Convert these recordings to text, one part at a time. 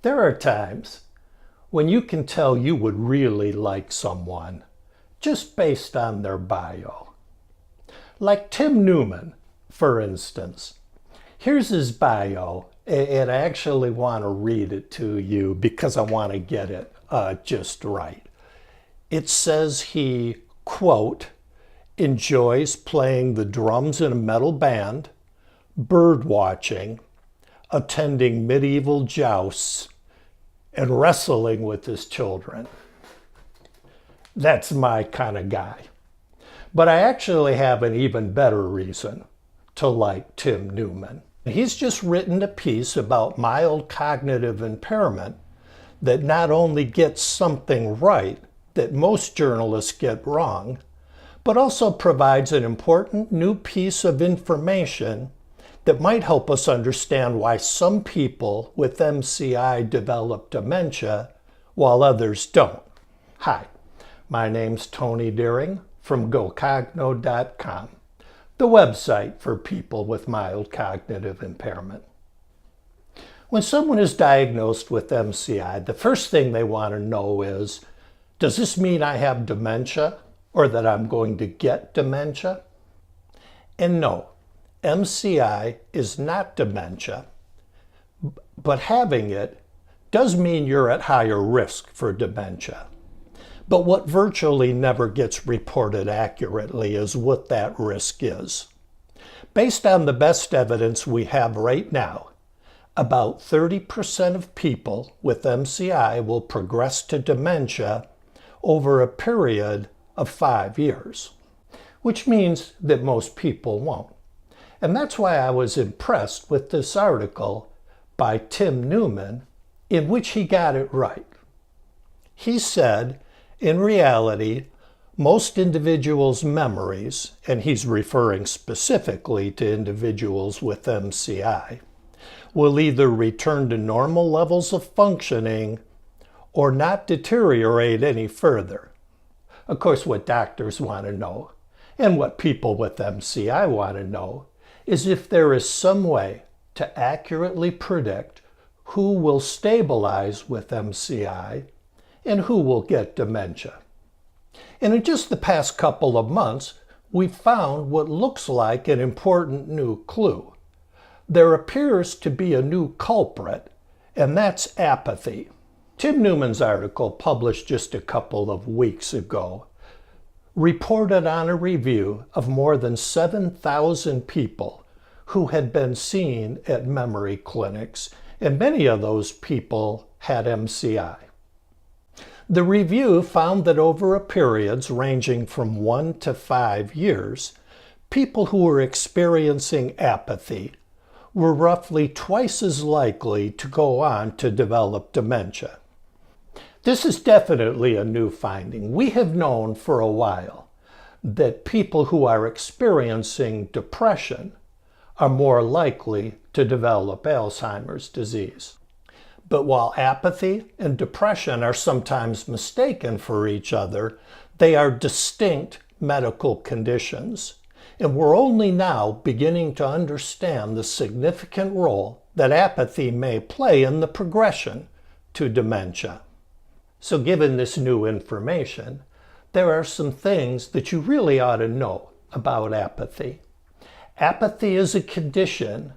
There are times when you can tell you would really like someone just based on their bio. Like Tim Newman, for instance. Here's his bio, and I actually want to read it to you because I want to get it just right. It says he, quote, enjoys playing the drums in a metal band, bird watching, attending medieval jousts, and wrestling with his children. That's my kind of guy. But I actually have an even better reason to like Tim Newman. He's just written a piece about mild cognitive impairment that not only gets something right that most journalists get wrong, but also provides an important new piece of information that might help us understand why some people with MCI develop dementia while others don't. Hi, my name's Tony Deering from GoCogno.com, the website for people with mild cognitive impairment. When someone is diagnosed with MCI, the first thing they want to know is, does this mean I have dementia or that I'm going to get dementia? And no, MCI is not dementia, but having it does mean you're at higher risk for dementia. But what virtually never gets reported accurately is what that risk is. Based on the best evidence we have right now, about 30% of people with MCI will progress to dementia over a period of 5 years, which means that most people won't. And that's why I was impressed with this article by Tim Newman, in which he got it right. He said, in reality, most individuals' memories, and he's referring specifically to individuals with MCI, will either return to normal levels of functioning or not deteriorate any further. Of course, what doctors want to know, and what people with MCI want to know, is if there is some way to accurately predict who will stabilize with MCI and who will get dementia. And in just the past couple of months, we've found what looks like an important new clue. There appears to be a new culprit, and that's apathy. Tim Newman's article, published just a couple of weeks ago, reported on a review of more than 7,000 people who had been seen at memory clinics, and many of those people had MCI. The review found that over periods ranging from 1 to 5 years, people who were experiencing apathy were roughly twice as likely to go on to develop dementia. This is definitely a new finding. We have known for a while that people who are experiencing depression are more likely to develop Alzheimer's disease. But while apathy and depression are sometimes mistaken for each other, they are distinct medical conditions. And we're only now beginning to understand the significant role that apathy may play in the progression to dementia. So given this new information, there are some things that you really ought to know about apathy. Apathy is a condition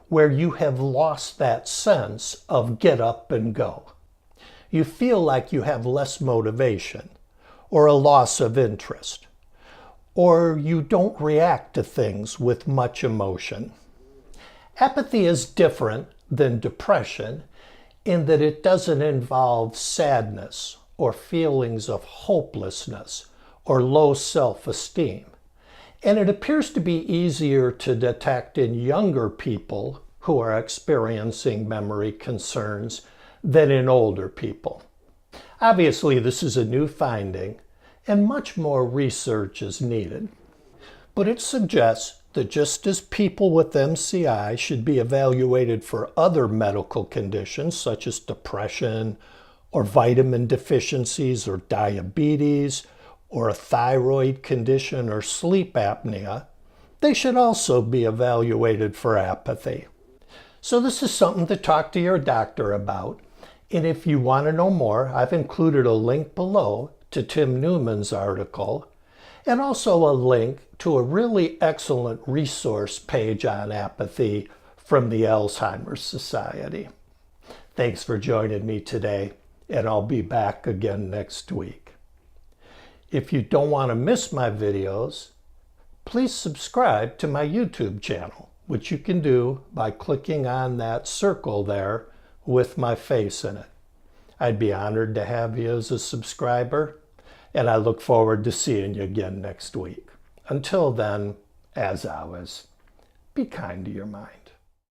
where you have lost that sense of get up and go. You feel like you have less motivation, or a loss of interest, or you don't react to things with much emotion. Apathy is different than depression in that it doesn't involve sadness or feelings of hopelessness or low self-esteem. And it appears to be easier to detect in younger people who are experiencing memory concerns than in older people. Obviously, this is a new finding, and much more research is needed. But it suggests that just as people with MCI should be evaluated for other medical conditions such as depression or vitamin deficiencies or diabetes or a thyroid condition or sleep apnea, they should also be evaluated for apathy. So this is something to talk to your doctor about. And if you want to know more, I've included a link below to Tim Newman's article, and also a link to a really excellent resource page on apathy from the Alzheimer's Society. Thanks for joining me today, and I'll be back again next week. If you don't want to miss my videos, please subscribe to my YouTube channel, which you can do by clicking on that circle there with my face in it. I'd be honored to have you as a subscriber, and I look forward to seeing you again next week. Until then, as always, be kind to your mind.